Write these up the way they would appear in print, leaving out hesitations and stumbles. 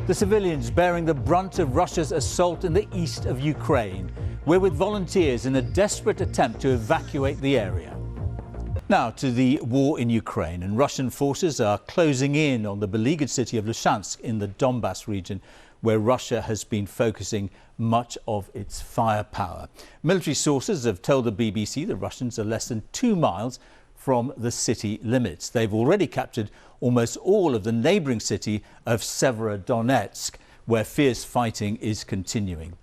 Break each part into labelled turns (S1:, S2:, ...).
S1: The civilians bearing the brunt of Russia's assault in the east of Ukraine. We're with volunteers in a desperate attempt to evacuate the area. Now to the war in Ukraine, and Russian forces are closing in on the beleaguered city of Luhansk in the Donbas region, where Russia has been focusing much of its firepower. Military sources have told the BBC the Russians are less than 2 miles from the city limits. They've already captured almost all of the neighbouring city of Severodonetsk, where fierce fighting is continuing.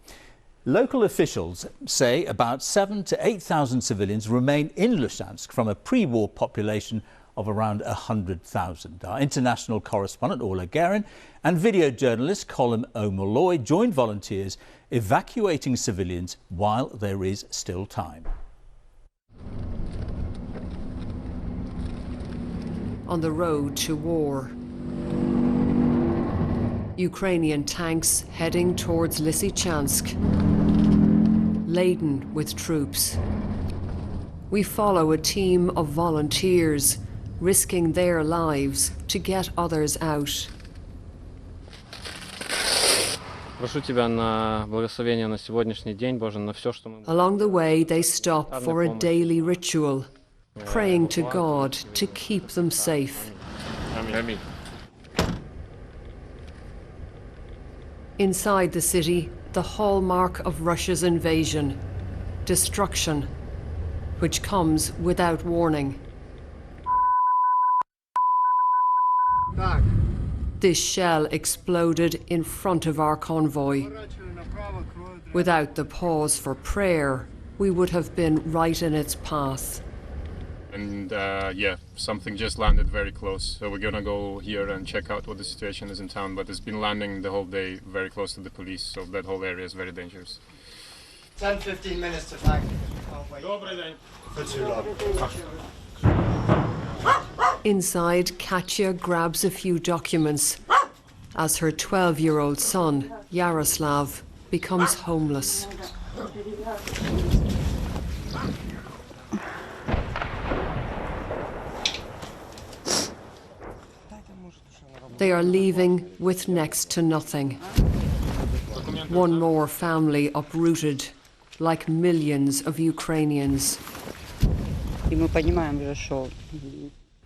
S1: Local officials say about 7,000 to 8,000 civilians remain in Luhansk from a pre-war population of around 100,000. Our international correspondent Orla Guerin and video journalist Colin O'Malloy joined volunteers evacuating civilians while there is still time.
S2: On the road to war. Ukrainian tanks heading towards Lysychansk, laden with troops. We follow a team of volunteers, risking their lives to get others out. Along the way, they stop for a daily ritual, praying to God to keep them safe. Inside the city, the hallmark of Russia's invasion, destruction, which comes without warning. This shell exploded in front of our convoy. Without the pause for prayer, we would have been right in its path.
S3: And yeah, something just landed very close. So we're gonna go here and check out what the situation is in town. But it's been landing the whole day very close to the police, so that whole area is very dangerous.
S4: 10-15 minutes to pack.
S2: Inside, Katya grabs a few documents as her 12-year-old son, Yaroslav, becomes homeless. They are leaving with next to nothing. One more family uprooted, like millions of Ukrainians.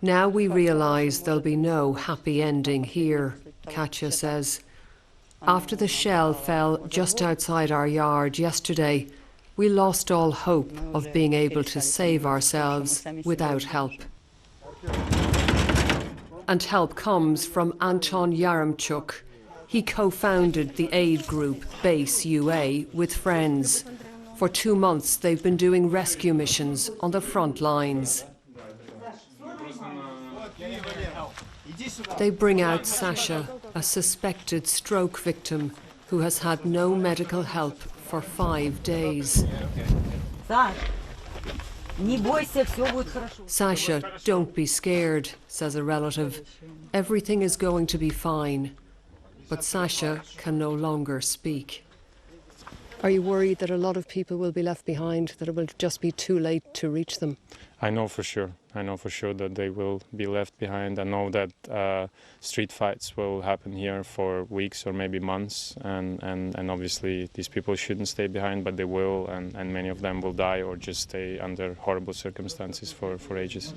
S2: Now we realize there'll be no happy ending here, Katya says. After the shell fell just outside our yard yesterday, we lost all hope of being able to save ourselves without help. And help comes from Anton Yaremchuk. He co-founded the aid group Base UA with friends. For 2 months, they've been doing rescue missions on the front lines. They bring out Sasha, a suspected stroke victim who has had no medical help for 5 days. Sasha, don't be scared, says a relative. Everything is going to be fine. But Sasha can no longer speak. Are you worried that a lot of people will be left behind, that it will just be too late to reach them?
S3: I know for sure. I know for sure that they will be left behind. I know that street fights will happen here for weeks or maybe months, and obviously these people shouldn't stay behind, but they will, and many of them will die or just stay under horrible circumstances for ages.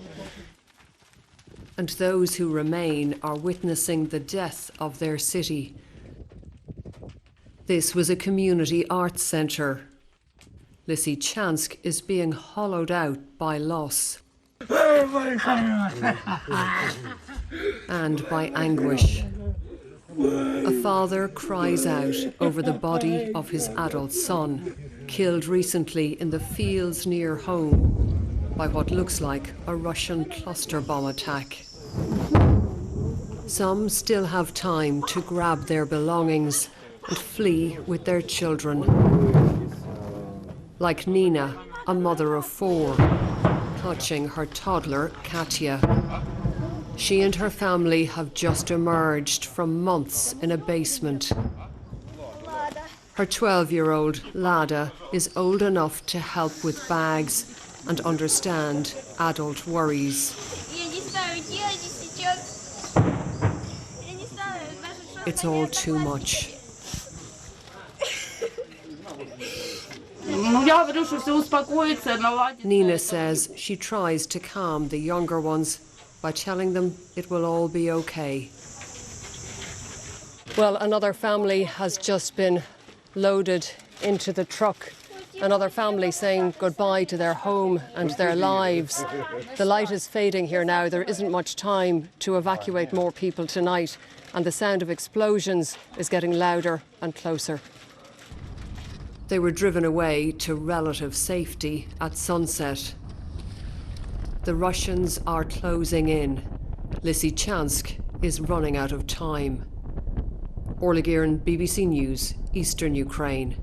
S2: And those who remain are witnessing the death of their city. This was a community arts centre. Lysychansk is being hollowed out by loss. And by anguish. A father cries out over the body of his adult son, killed recently in the fields near home by what looks like a Russian cluster bomb attack. Some still have time to grab their belongings and flee with their children. Like Nina, a mother of 4, clutching her toddler, Katya. She and her family have just emerged from months in a basement. Her 12-year-old, Lada, is old enough to help with bags and understand adult worries. it's all too much. Nina says she tries to calm the younger ones by telling them it will all be okay. Well, another family has just been loaded into the truck. Another family saying goodbye to their home and their lives. The light is fading here now. There isn't much time to evacuate more people tonight, and the sound of explosions is getting louder and closer. They were driven away to relative safety at sunset. The Russians are closing in. Lysychansk is running out of time. Orla Guerin, BBC News, Eastern Ukraine.